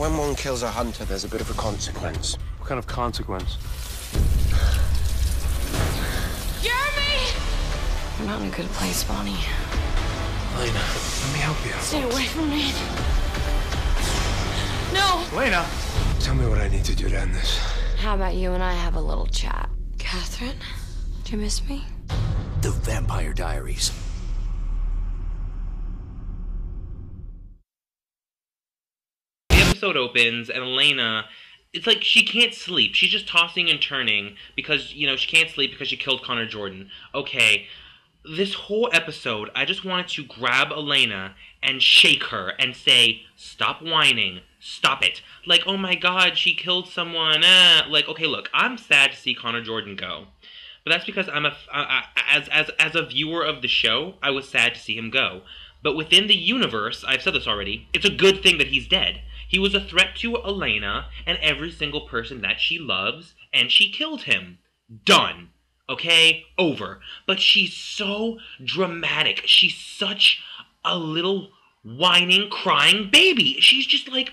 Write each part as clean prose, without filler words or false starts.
When one kills a hunter, there's a bit of a consequence. What kind of consequence? Jeremy! I'm not in a good place, Bonnie. Lena, let me help you. Stay away from me. No! Lena! Tell me what I need to do to end this. How about you and I have a little chat? Catherine, do you miss me? The Vampire Diaries. The episode opens and Elena, it's like she can't sleep. She's just tossing and turning because, you know, she can't sleep because she killed Connor Jordan. Okay, this whole episode, I just wanted to grab Elena and shake her and say, stop whining. Stop it. Like, oh my god, she killed someone. Like, okay, look, I'm sad to see Connor Jordan go. But that's because as a viewer of the show, I was sad to see him go. But within the universe, I've said this already, it's a good thing that he's dead. He was a threat to Elena and every single person that she loves, and she killed him. Done. Okay? Over. But she's so dramatic. She's such a little whining, crying baby. She's just like,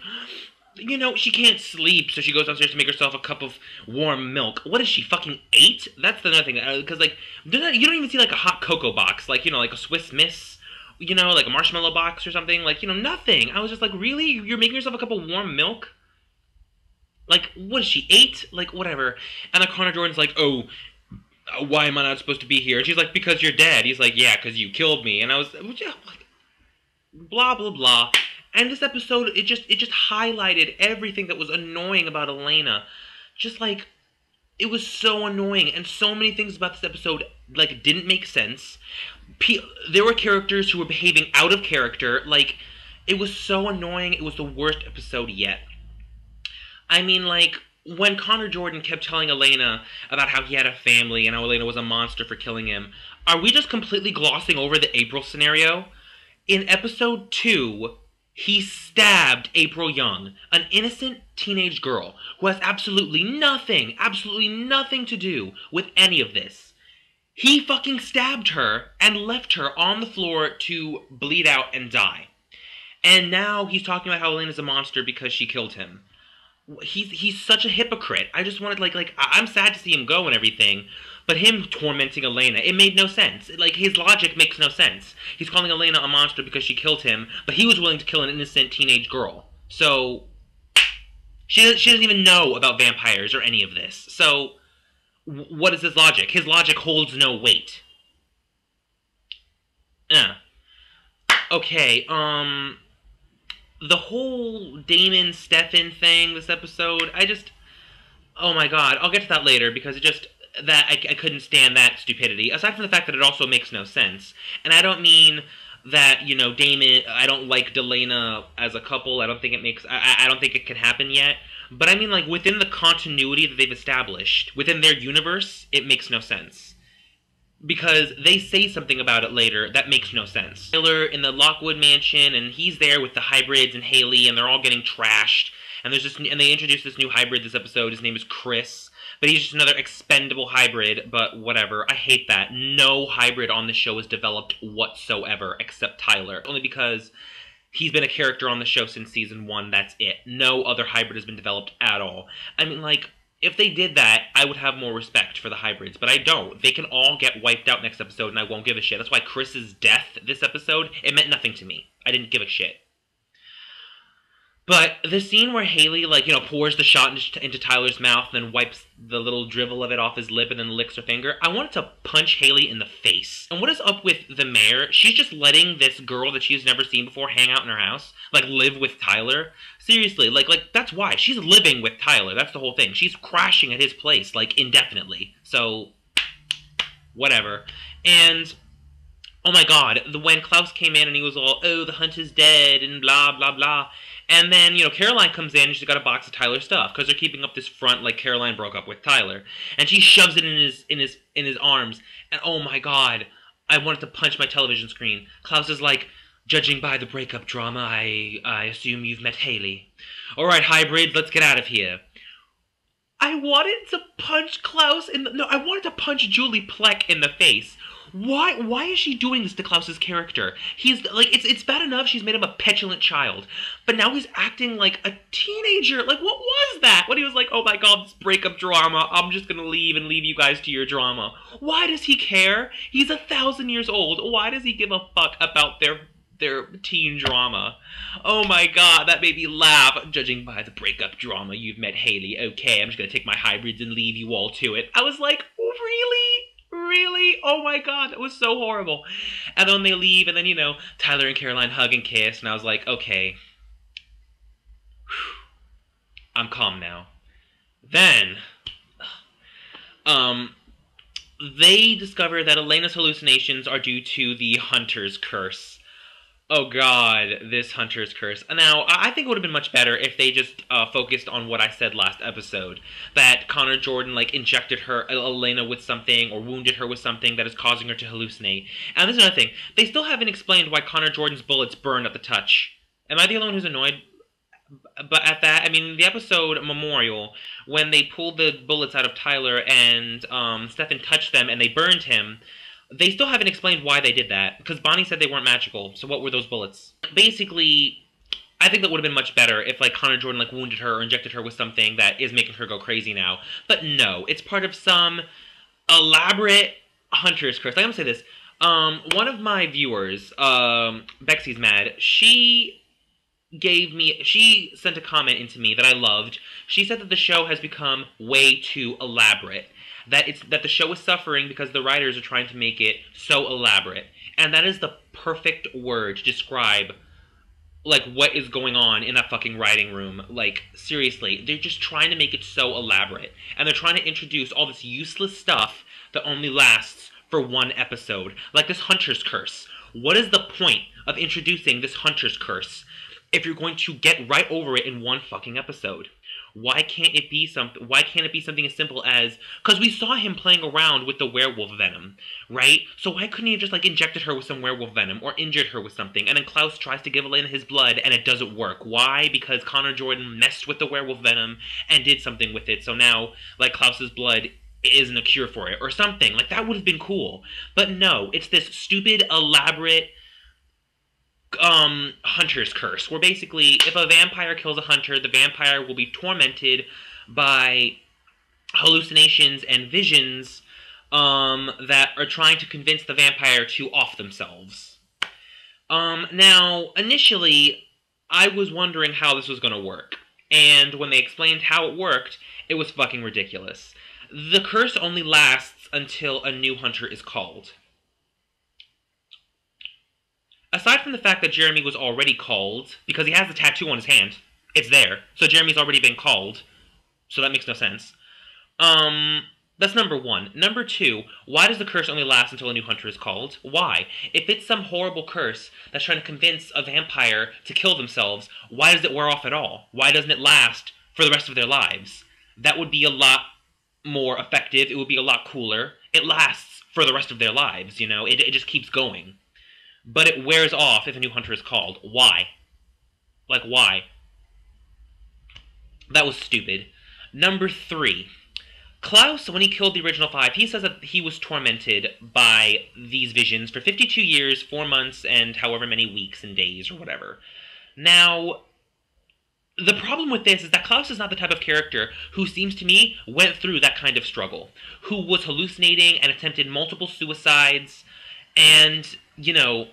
you know, she can't sleep, so she goes downstairs to make herself a cup of warm milk. What is she, fucking 8? That's another thing. Because, like, you don't even see, like, a hot cocoa box. Like, you know, like a Swiss Miss, you know, like a marshmallow box or something. Like, you know, nothing. I was just like, really? You're making yourself a cup of warm milk? Like, what is she, 8? Like, whatever. And then Connor Jordan's like, oh, why am I not supposed to be here? And she's like, because you're dead. He's like, yeah, because you killed me. And I was, blah, blah, blah. And this episode, it just highlighted everything that was annoying about Elena. Just, like, it was so annoying. And so many things about this episode, like, didn't make sense. There were characters who were behaving out of character. Like, it was so annoying. It was the worst episode yet. I mean, like, when Connor Jordan kept telling Elena about how he had a family and how Elena was a monster for killing him, are we just completely glossing over the April scenario? In episode 2, he stabbed April Young, an innocent teenage girl who has absolutely nothing to do with any of this. He fucking stabbed her and left her on the floor to bleed out and die. And now he's talking about how Elena's a monster because she killed him. He's such a hypocrite. I just wanted, like, I'm sad to see him go and everything, but him tormenting Elena, it made no sense. Like, his logic makes no sense. He's calling Elena a monster because she killed him, but he was willing to kill an innocent teenage girl. So, she doesn't even know about vampires or any of this. So, what is his logic? His logic holds no weight. Okay, the whole Damon Stefan thing this episode, oh my god, I'll get to that later because I couldn't stand that stupidity, aside from the fact that it also makes no sense. And I don't mean that, you know, Damon, I don't like Delena as a couple, I don't think it can happen yet, but I mean, like, within the continuity that they've established, within their universe, it makes no sense. Because they say something about it later that makes no sense. Tyler in the Lockwood mansion, and he's there with the hybrids and Haley, and they're all getting trashed. And they introduced this new hybrid this episode. His name is Chris, but he's just another expendable hybrid. But whatever, I hate that. No hybrid on the show is developed whatsoever, except Tyler. Only because he's been a character on the show since season 1. That's it. No other hybrid has been developed at all. I mean, like, if they did that, I would have more respect for the hybrids, but I don't. They can all get wiped out next episode, and I won't give a shit. That's why Chris's death this episode, it meant nothing to me. I didn't give a shit. But the scene where Haley, like, you know, pours the shot into Tyler's mouth and then wipes the little drivel of it off his lip and then licks her finger, I wanted to punch Haley in the face. And what is up with the mayor? She's just letting this girl that she's never seen before hang out in her house, like, live with Tyler. Seriously, like, that's why. She's living with Tyler. That's the whole thing. She's crashing at his place, like, indefinitely. So, whatever. And, oh my god, when Klaus came in and he was all, oh, the hunt is dead, and blah, blah, blah. And then, you know, Caroline comes in and she's got a box of Tyler's stuff, because they're keeping up this front like Caroline broke up with Tyler. And she shoves it in his arms, and oh my god, I wanted to punch my television screen. Klaus is like, judging by the breakup drama, I assume you've met Haley. Alright, hybrids, let's get out of here. I wanted to punch Klaus I wanted to punch Julie Plec in the face. Why is she doing this to Klaus's character? He's like, it's bad enough she's made him a petulant child, but now he's acting like a teenager. Like, what was that? When he was like, oh my god, this breakup drama, I'm just gonna leave and leave you guys to your drama. Why does he care? He's 1,000 years old. Why does he give a fuck about their teen drama? Oh my god, that made me laugh. Judging by the breakup drama, you've met Haley. Okay, I'm just gonna take my hybrids and leave you all to it. I was like, really? Really? Oh my god, that was so horrible. And then they leave, and then, you know, Tyler and Caroline hug and kiss, and I was like, okay. I'm calm now. Then, they discover that Elena's hallucinations are due to the Hunter's curse. Oh god, this Hunter's curse. Now, I think it would have been much better if they just focused on what I said last episode. That Connor Jordan, like, injected Elena with something, or wounded her with something that is causing her to hallucinate. And this is another thing. They still haven't explained why Connor Jordan's bullets burned at the touch. Am I the only one who's annoyed? But at that, I mean, the episode Memorial, when they pulled the bullets out of Tyler and Stefan touched them and they burned him, they still haven't explained why they did that, because Bonnie said they weren't magical, so what were those bullets? Basically, I think that would have been much better if, like, Connor Jordan, like, wounded her or injected her with something that is making her go crazy now. But no, it's part of some elaborate Hunter's curse. Like, I'm gonna say this. One of my viewers, Bexy's Mad, she sent a comment into me that I loved. She said that the show has become way too elaborate. That the show is suffering because the writers are trying to make it so elaborate. And that is the perfect word to describe, like, what is going on in that fucking writing room. Like, seriously, they're just trying to make it so elaborate. And they're trying to introduce all this useless stuff that only lasts for one episode. Like this Hunter's curse. What is the point of introducing this Hunter's curse if you're going to get right over it in one fucking episode? Why can't it be something as simple as, because we saw him playing around with the werewolf venom, right? So why couldn't he have just, like, injected her with some werewolf venom or injured her with something, and then Klaus tries to give Elena his blood and it doesn't work? Why? Because Connor Jordan messed with the werewolf venom and did something with it, so now, like, Klaus's blood isn't a cure for it or something. Like, that would have been cool. But no, it's this stupid, elaborate Hunter's curse, where basically, if a vampire kills a hunter, the vampire will be tormented by hallucinations and visions that are trying to convince the vampire to off themselves. Now, initially, I was wondering how this was going to work, and when they explained how it worked, it was fucking ridiculous. The curse only lasts until a new hunter is called. Aside from the fact that Jeremy was already called, because he has the tattoo on his hand, it's there, so Jeremy's already been called, so that makes no sense. That's number one. Number two, why does the curse only last until a new hunter is called? Why? If it's some horrible curse that's trying to convince a vampire to kill themselves, why does it wear off at all? Why doesn't it last for the rest of their lives? That would be a lot more effective, it would be a lot cooler. It lasts for the rest of their lives, you know, it just keeps going. But it wears off if a new hunter is called. Why? Like, why? That was stupid. Number three. Klaus, when he killed the original five, he says that he was tormented by these visions for 52 years, 4 months, and however many weeks and days or whatever. Now, the problem with this is that Klaus is not the type of character who seems to me went through that kind of struggle. Who was hallucinating and attempted multiple suicides and, you know,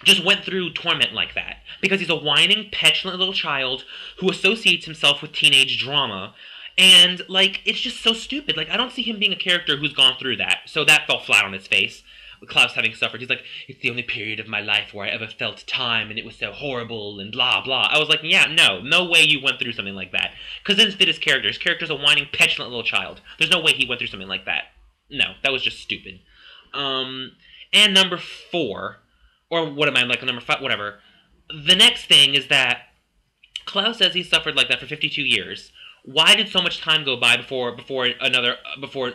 just went through torment like that. Because he's a whining, petulant little child who associates himself with teenage drama. And, like, it's just so stupid. Like, I don't see him being a character who's gone through that. So that fell flat on its face. Klaus having suffered. He's like, it's the only period of my life where I ever felt time, and it was so horrible, and blah, blah. I was like, yeah, no way you went through something like that. Because it doesn't fit his character. His character's a whining, petulant little child. There's no way he went through something like that. No, that was just stupid. And number four, or what am I, like, number five, whatever. The next thing is that Klaus says he suffered like that for 52 years. Why did so much time go by before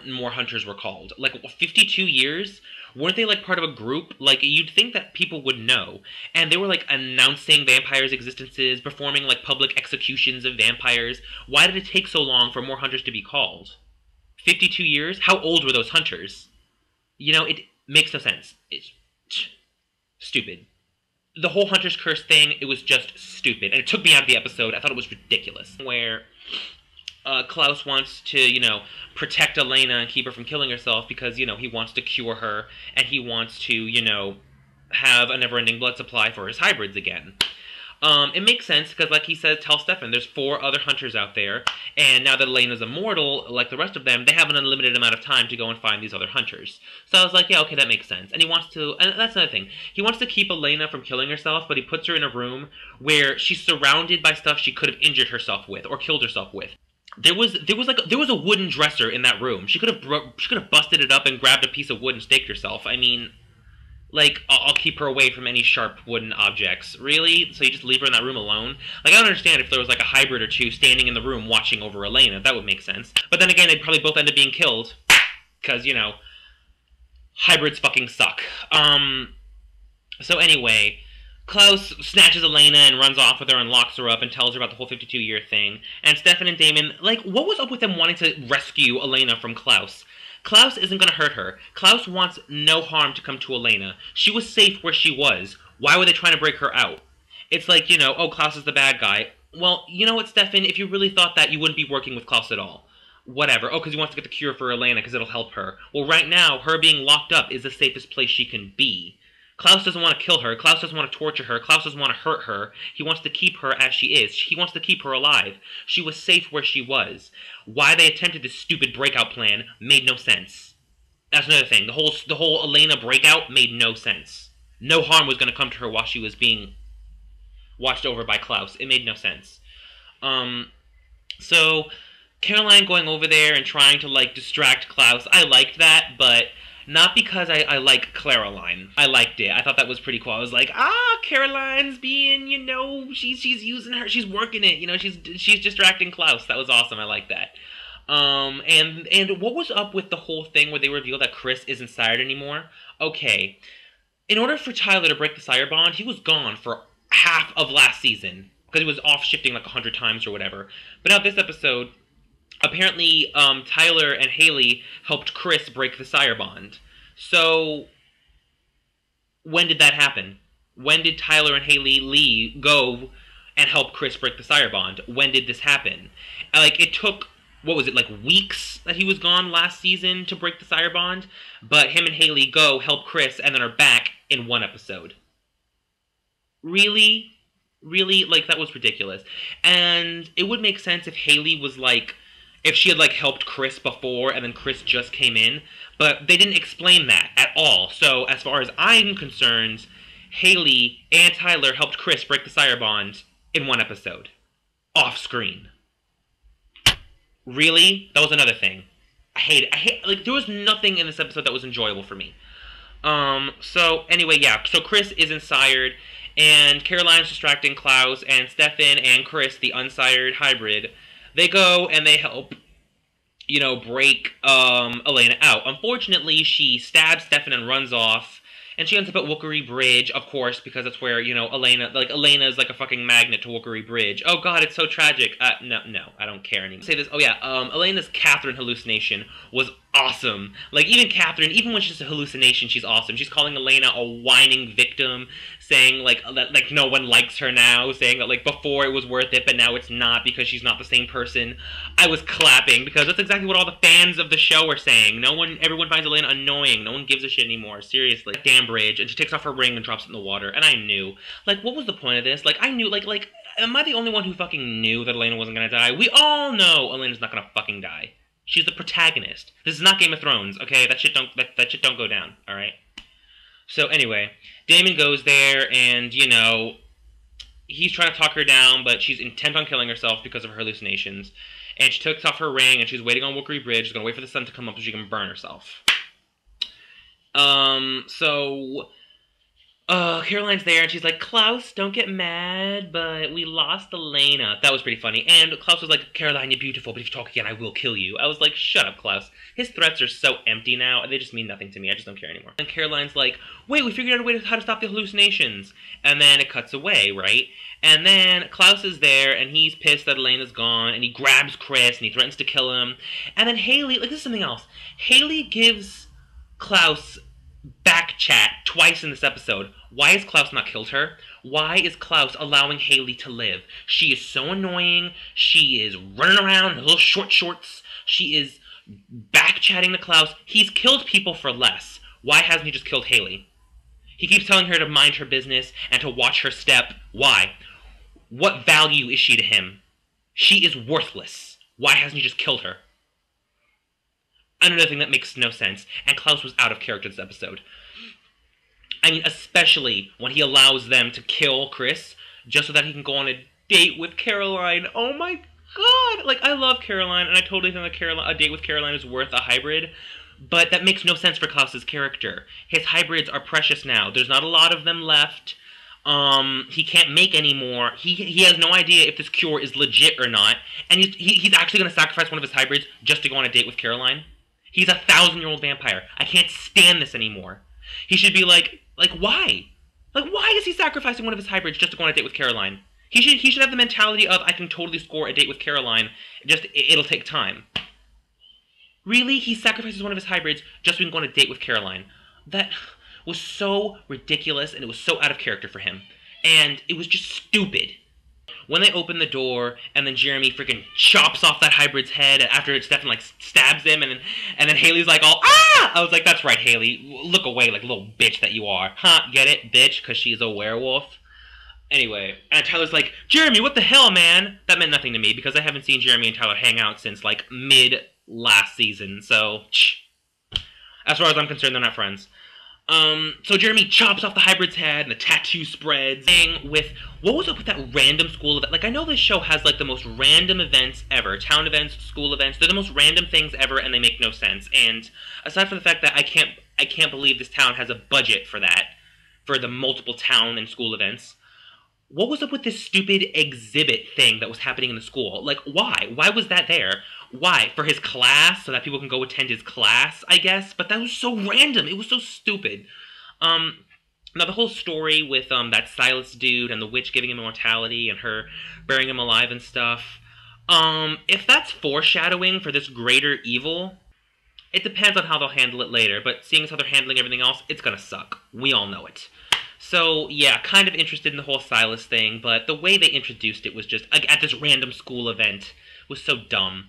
more hunters were called? Like, 52 years? Weren't they, like, part of a group? Like, you'd think that people would know. And they were, like, announcing vampires' existences, performing, like, public executions of vampires. Why did it take so long for more hunters to be called? 52 years? How old were those hunters? You know, Makes no sense. It's stupid. The whole Hunter's Curse thing, it was just stupid. And it took me out of the episode. I thought it was ridiculous. Where Klaus wants to, you know, protect Elena and keep her from killing herself because, you know, he wants to cure her. And he wants to, you know, have a never-ending blood supply for his hybrids again. It makes sense because, like he said, tell Stefan, there's 4 other hunters out there, and now that Elena's immortal, like the rest of them, they have an unlimited amount of time to go and find these other hunters. So I was like, yeah, okay, that makes sense. And he wants to, and that's another thing, he wants to keep Elena from killing herself, but he puts her in a room where she's surrounded by stuff she could have injured herself with or killed herself with. There was a wooden dresser in that room. She could have busted it up and grabbed a piece of wood and staked herself. I mean, like, I'll keep her away from any sharp wooden objects. Really? So you just leave her in that room alone? Like, I don't understand if there was, like, a hybrid or 2 standing in the room watching over Elena. That would make sense. But then again, they'd probably both end up being killed. Because, you know, hybrids fucking suck. So anyway, Klaus snatches Elena and runs off with her and locks her up and tells her about the whole 52-year thing. And Stefan and Damon, like, what was up with them wanting to rescue Elena from Klaus? Klaus isn't going to hurt her. Klaus wants no harm to come to Elena. She was safe where she was. Why were they trying to break her out? It's like, you know, oh, Klaus is the bad guy. Well, you know what, Stefan? If you really thought that, you wouldn't be working with Klaus at all. Whatever. Oh, because he wants to get the cure for Elena because it'll help her. Well, right now, her being locked up is the safest place she can be. Klaus doesn't want to kill her. Klaus doesn't want to torture her. Klaus doesn't want to hurt her. He wants to keep her as she is. He wants to keep her alive. She was safe where she was. Why they attempted this stupid breakout plan made no sense. That's another thing. The whole Elena breakout made no sense. No harm was going to come to her while she was being watched over by Klaus. It made no sense. So Caroline going over there and trying to, like, distract Klaus, I liked that, but not because I like Caroline. I liked it. I thought that was pretty cool. I was like, Caroline's being, you know, she's using her, she's working it, you know, she's distracting Klaus. That was awesome. I like that. And what was up with the whole thing where they revealed that Chris isn't sired anymore? Okay. In order for Tyler to break the sire bond, he was gone for half of last season. Because he was off shifting like 100 times or whatever. But now this episode, apparently, Tyler and Haley helped Chris break the sire bond. So, when did that happen? When did Tyler and Haley go and help Chris break the sire bond? When did this happen? Like, it took, what was it, like weeks that he was gone last season to break the sire bond? But him and Haley go, help Chris, and then are back in one episode. Really? Really? Like, that was ridiculous. And it would make sense if Haley was, like, if she had, like, helped Chris before and then Chris just came in. But they didn't explain that at all. So, as far as I'm concerned, Haley and Tyler helped Chris break the sire bond in one episode. Off screen. Really? That was another thing. I hate it. Like, there was nothing in this episode that was enjoyable for me. So, anyway, yeah. So, Chris isn't sired, and Caroline's distracting Klaus, and Stefan and Chris, the unsired hybrid, they go and they help, you know, break, Elena out. Unfortunately, she stabs Stefan and runs off, and she ends up at Wookery Bridge, of course, because that's where, you know, Elena is like a fucking magnet to Wookery Bridge. Oh god, it's so tragic. No, I don't care anymore. Say this, oh yeah, Elena's Catherine hallucination was awesome. Like, even Catherine, even when she's a hallucination, she's awesome. She's calling Elena a whining victim, saying, like, that, like, no one likes her now, saying that, like, before it was worth it, but now it's not because she's not the same person. I was clapping, because that's exactly what all the fans of the show are saying. Everyone finds Elena annoying. No one gives a shit anymore. Seriously. Damn bridge, and she takes off her ring and drops it in the water, and I knew. Like, what was the point of this? Like, I knew, like, am I the only one who fucking knew that Elena wasn't gonna die? We all know Elena's not gonna fucking die. She's the protagonist. This is not Game of Thrones, okay? That shit don't go down, alright? So anyway, Damon goes there and, you know, he's trying to talk her down, but she's intent on killing herself because of her hallucinations. And she takes off her ring and she's waiting on Wookery Bridge. She's gonna wait for the sun to come up so she can burn herself. Caroline's there, and she's like, Klaus, don't get mad, but we lost Elena. That was pretty funny. And Klaus was like, Caroline, you're beautiful, but if you talk again, I will kill you. I was like, shut up, Klaus. His threats are so empty now, and they just mean nothing to me. I just don't care anymore. And Caroline's like, wait, we figured out a way how to stop the hallucinations. And then it cuts away, right? And then Klaus is there, and he's pissed that Elena's gone, and he grabs Chris, and he threatens to kill him. And then Haley, like, this is something else. Haley gives Klaus back chat twice in this episode. Why has Klaus not killed her? Why is Klaus allowing Haley to live? She is so annoying. She is running around in little short shorts. She is back chatting to Klaus. He's killed people for less. Why hasn't he just killed Haley? He keeps telling her to mind her business and to watch her step. Why? What value is she to him? She is worthless. Why hasn't he just killed her? Another thing that makes no sense, and Klaus was out of character this episode. I mean, especially when he allows them to kill Chris just so that he can go on a date with Caroline. Oh my god! Like, I love Caroline, and I totally think that a date with Caroline is worth a hybrid, but that makes no sense for Klaus's character. His hybrids are precious now. There's not a lot of them left. He can't make any more. He has no idea if this cure is legit or not, and he's actually going to sacrifice one of his hybrids just to go on a date with Caroline. He's a 1,000-year-old vampire. I can't stand this anymore. He should be like, why? Like, why is he sacrificing one of his hybrids just to go on a date with Caroline? He should have the mentality of, I can totally score a date with Caroline, just, it'll take time. Really? He sacrifices one of his hybrids just so he can go on a date with Caroline. That was so ridiculous, and it was so out of character for him. And it was just stupid. When they open the door, and then Jeremy freaking chops off that hybrid's head after Stefan, like, stabs him, and then Haley's like, all, ah! I was like, that's right, Haley. Look away, like, little bitch that you are. Huh, get it, bitch? Because she's a werewolf? Anyway, and Tyler's like, Jeremy, what the hell, man? That meant nothing to me, because I haven't seen Jeremy and Tyler hang out since, like, mid-last season, so, as far as I'm concerned, they're not friends. So Jeremy chops off the hybrid's head, and the tattoo spreads. With, what was up with that random school event? Like, I know this show has, like, the most random events ever. Town events, school events. They're the most random things ever, and they make no sense. And aside from the fact that I can't believe this town has a budget for that, for the multiple town and school events. What was up with this stupid exhibit thing that was happening in the school? Like, why? Why was that there? Why? For his class? So that people can go attend his class, I guess? But that was so random. It was so stupid. Now, the whole story with that Silas dude and the witch giving him immortality and her burying him alive and stuff, if that's foreshadowing for this greater evil, it depends on how they'll handle it later. But seeing as how they're handling everything else, it's gonna suck. We all know it. So, yeah, kind of interested in the whole Silas thing, but the way they introduced it was just, at this random school event, was so dumb.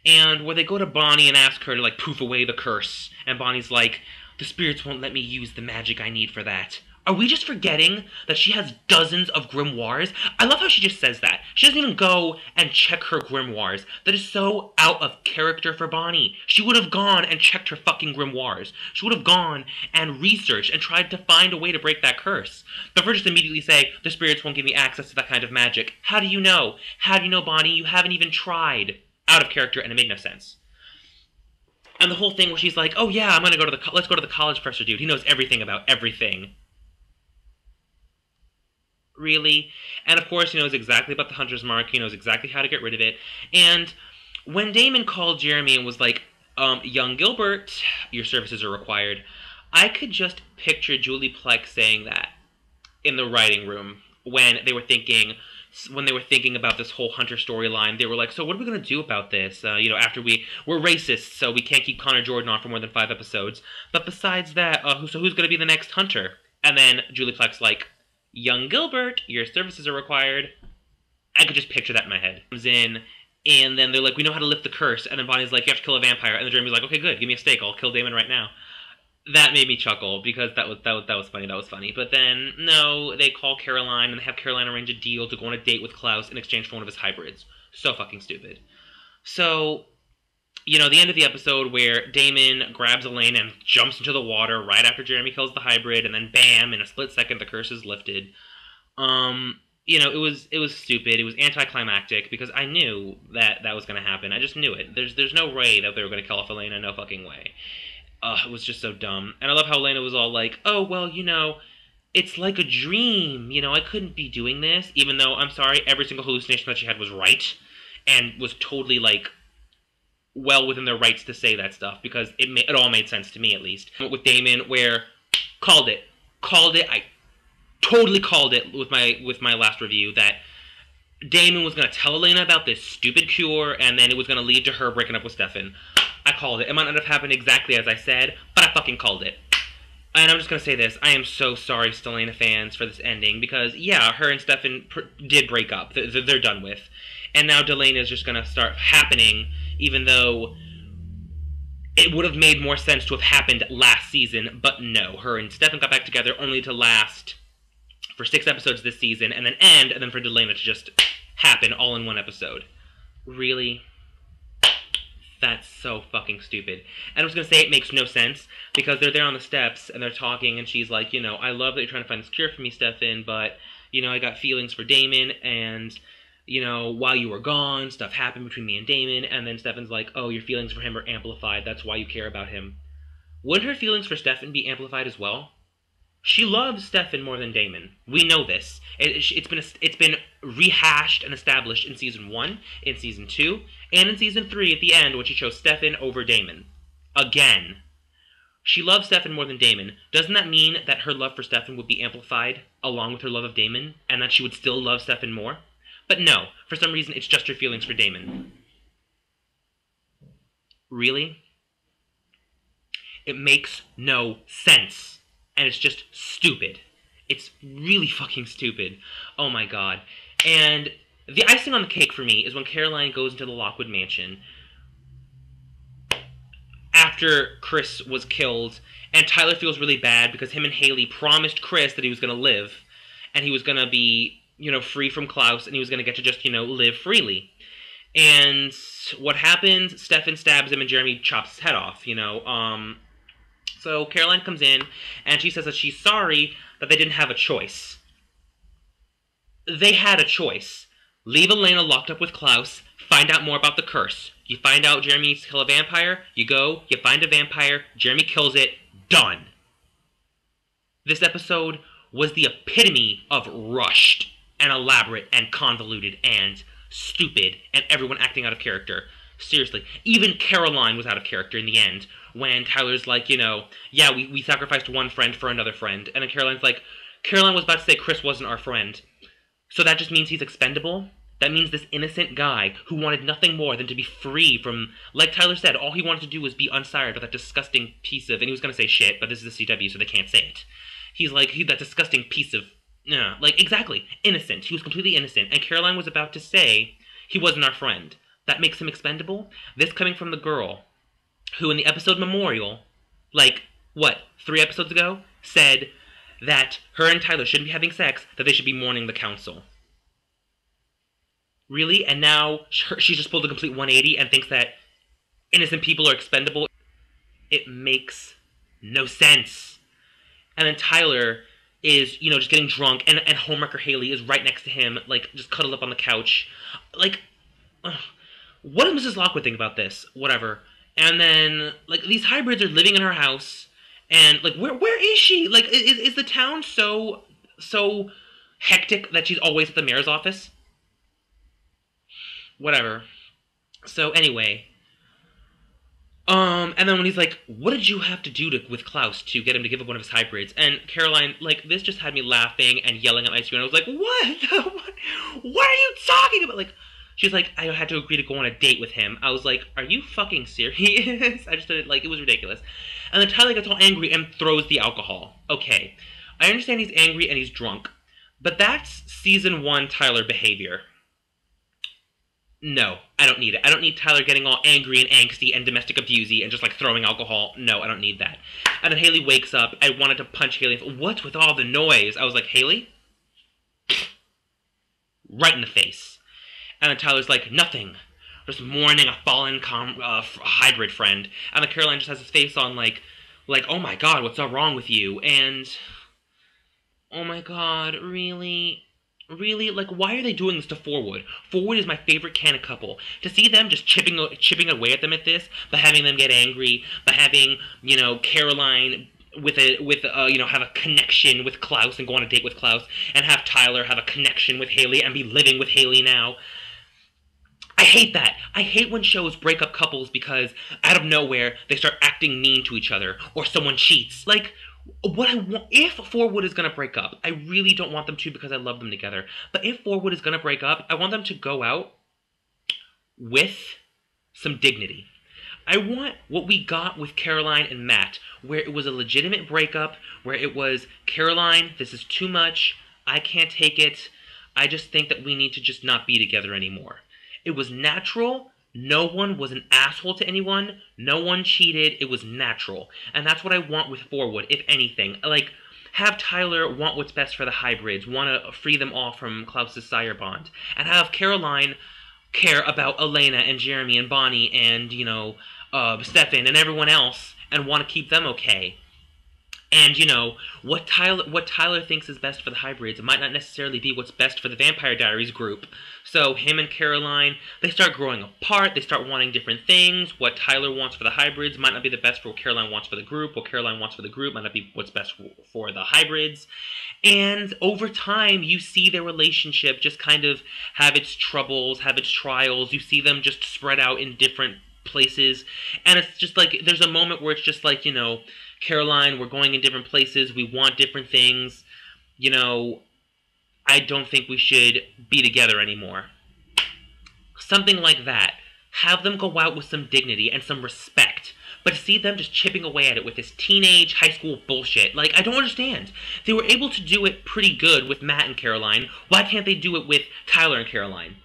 And where they go to Bonnie and ask her to, like, poof away the curse, and Bonnie's like, the spirits won't let me use the magic I need for that. Are we just forgetting that she has dozens of grimoires? I love how she just says that. She doesn't even go and check her grimoires. That is so out of character for Bonnie. She would have gone and checked her fucking grimoires. She would have gone and researched and tried to find a way to break that curse. But for just immediately say, the spirits won't give me access to that kind of magic. How do you know? How do you know, Bonnie? You haven't even tried. Out of character, and it made no sense. And the whole thing where she's like, oh yeah, I'm gonna go to let's go to the college professor dude. He knows everything about everything. Really? And of course he knows exactly about the Hunter's Mark. He knows exactly how to get rid of it. And when Damon called Jeremy and was like, young Gilbert, your services are required, I could just picture Julie Plec saying that in the writing room when they were thinking about this whole Hunter storyline. They were like, so what are we going to do about this? After we're racist, so we can't keep Connor Jordan on for more than 5 episodes. But besides that, so who's going to be the next Hunter? And then Julie Plec's like, young Gilbert, your services are required. I could just picture that in my head. Comes in, and then they're like, we know how to lift the curse. And then Bonnie's like, you have to kill a vampire. And then Jeremy's like, okay, good, give me a steak. I'll kill Damon right now. That made me chuckle, because that was funny. That was funny. But then, no, they call Caroline, and they have Caroline arrange a deal to go on a date with Klaus in exchange for one of his hybrids. So fucking stupid. So, the end of the episode where Damon grabs Elaine and jumps into the water right after Jeremy kills the hybrid, and then bam, in a split second, the curse is lifted. It was stupid. It was anticlimactic, because I knew that was going to happen. I just knew it. There's no way that they were going to kill off Elena. No fucking way. It was just so dumb. And I love how Elena was all like, oh, well, it's like a dream. I couldn't be doing this. Even though, I'm sorry, every single hallucination that she had was right. And was totally, like, well within their rights to say that stuff. Because it all made sense to me, at least. With Damon, where, called it. I totally called it with my last review, that Damon was going to tell Elena about this stupid cure, and then it was going to lead to her breaking up with Stefan. I called it. It might not have happened exactly as I said, but I fucking called it. And I'm just gonna say this: I am so sorry, Stelena fans, for this ending because yeah, her and Stefan did break up. They're done with, and now Delena is just gonna start happening, even though it would have made more sense to have happened last season. But no, her and Stefan got back together only to last for 6 episodes this season, and then end, and then for Delena to just happen all in one episode. Really? That's so fucking stupid. And I was gonna say it makes no sense, because they're there on the steps, and they're talking, and she's like, you know, I love that you're trying to find this cure for me, Stefan, but, you know, I got feelings for Damon, and, you know, while you were gone, stuff happened between me and Damon, and then Stefan's like, oh, your feelings for him are amplified, that's why you care about him. Wouldn't her feelings for Stefan be amplified as well? She loves Stefan more than Damon. We know this. It's been rehashed and established in Season 1, in Season 2, and in Season 3 at the end when she chose Stefan over Damon. Again. She loves Stefan more than Damon. Doesn't that mean that her love for Stefan would be amplified along with her love of Damon, and that she would still love Stefan more? But no, for some reason it's just her feelings for Damon. Really? It makes no sense. And it's just stupid. It's really fucking stupid. Oh my god. And the icing on the cake for me is when Caroline goes into the Lockwood Mansion after Chris was killed, and Tyler feels really bad because him and Haley promised Chris that he was going to live, and he was going to be, you know, free from Klaus, and he was going to get to just, you know, live freely. And what happens? Stefan stabs him, and Jeremy chops his head off, you know, So Caroline comes in, and she says that she's sorry that they didn't have a choice. They had a choice. Leave Elena locked up with Klaus, find out more about the curse. You find out Jeremy needs to kill a vampire, you go, you find a vampire, Jeremy kills it, done. This episode was the epitome of rushed, and elaborate, and convoluted, and stupid, and everyone acting out of character. Seriously, even Caroline was out of character in the end, when Tyler's like, you know, yeah, we sacrificed one friend for another friend. And then Caroline was about to say Chris wasn't our friend. So that just means he's expendable? That means this innocent guy who wanted nothing more than to be free from, like Tyler said, all he wanted to do was be unsired by that disgusting piece of, and he was going to say shit, but this is the CW, so they can't say it. He's like, that disgusting piece of, like, exactly, innocent. He was completely innocent. And Caroline was about to say he wasn't our friend. That makes him expendable? This coming from the girl who in the episode Memorial, like, what, 3 episodes ago, said that her and Tyler shouldn't be having sex, that they should be mourning the council. Really? And now she's just pulled a complete 180 and thinks that innocent people are expendable? It makes no sense. And then Tyler is, you know, just getting drunk, and Homewrecker Haley is right next to him, like, just cuddled up on the couch. Like, what does Mrs. Lockwood think about this? Whatever. And then, like, these hybrids are living in her house, and, like, where is she? Like, is the town so hectic that she's always at the mayor's office? Whatever. So, anyway. And then when he's like, what did you have to do with Klaus to get him to give up one of his hybrids? And Caroline, like, this just had me laughing and yelling at my screen. I was like, what are you talking about? Like, she's like, I had to agree to go on a date with him. I was like, are you fucking serious? I just did it, like, it was ridiculous. And then Tyler gets all angry and throws the alcohol. Okay, I understand he's angry and he's drunk, but that's Season 1 Tyler behavior. No, I don't need it. I don't need Tyler getting all angry and angsty and domestic abusey and just, like, throwing alcohol. No, I don't need that. And then Haley wakes up. I wanted to punch Haley. What's with all the noise? I was like, Haley? Right in the face. And then Tyler's like, nothing. Just mourning a fallen hybrid friend. And then Caroline just has his face on like, oh my god, what's so wrong with you? And, oh my god, really? Really? Like, why are they doing this to Forwood? Forwood is my favorite canon couple. To see them just chipping away at them at this, by having them get angry, by having, you know, Caroline you know, have a connection with Klaus and go on a date with Klaus, and have Tyler have a connection with Haley and be living with Haley now. I hate that. I hate when shows break up couples because out of nowhere they start acting mean to each other or someone cheats. Like, what I want, if Forwood is going to break up, I really don't want them to because I love them together. But if Forwood is going to break up, I want them to go out with some dignity. I want what we got with Caroline and Matt, where it was a legitimate breakup, where it was, Caroline, this is too much, I can't take it, I just think that we need to just not be together anymore. It was natural, no one was an asshole to anyone, no one cheated, it was natural. And that's what I want with Forward, if anything. Like, have Tyler want what's best for the hybrids, want to free them all from Klaus's sire bond, and have Caroline care about Elena and Jeremy and Bonnie and, you know, Stefan and everyone else and want to keep them okay. And, you know, what Tyler thinks is best for the hybrids might not necessarily be what's best for the Vampire Diaries group. So him and Caroline, they start growing apart, they start wanting different things. What Tyler wants for the hybrids might not be the best for what Caroline wants for the group. What Caroline wants for the group might not be what's best for the hybrids. And over time, you see their relationship just kind of have its troubles, have its trials. You see them just spread out in different places. And it's just like, there's a moment where it's just like, you know, Caroline, we're going in different places, we want different things, you know, I don't think we should be together anymore. Something like that. Have them go out with some dignity and some respect. But to see them just chipping away at it with this teenage high school bullshit, like, I don't understand. They were able to do it pretty good with Matt and Caroline. Why can't they do it with Tyler and Caroline?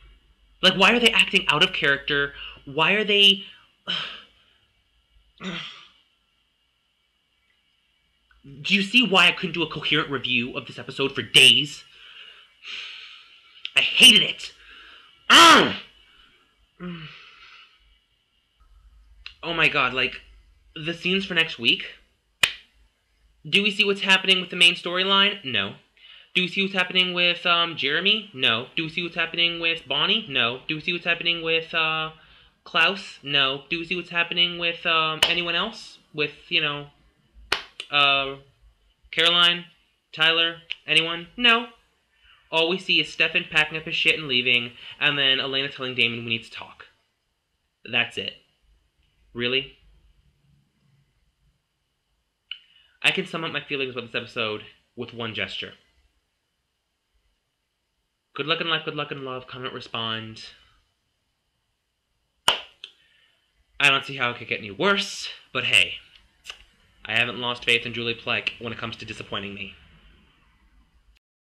Like, why are they acting out of character? Why are they... Do you see why I couldn't do a coherent review of this episode for days? I hated it! Oh my god, like, the scenes for next week? Do we see what's happening with the main storyline? No. Do we see what's happening with, Jeremy? No. Do we see what's happening with Bonnie? No. Do we see what's happening with, Klaus? No. Do we see what's happening with, anyone else? With, you know, Caroline? Tyler? Anyone? No. All we see is Stefan packing up his shit and leaving, and then Elena telling Damon we need to talk. That's it. Really? I can sum up my feelings about this episode with one gesture. Good luck in life, good luck in love, comment, respond. I don't see how it could get any worse, but hey, I haven't lost faith in Julie Plec when it comes to disappointing me.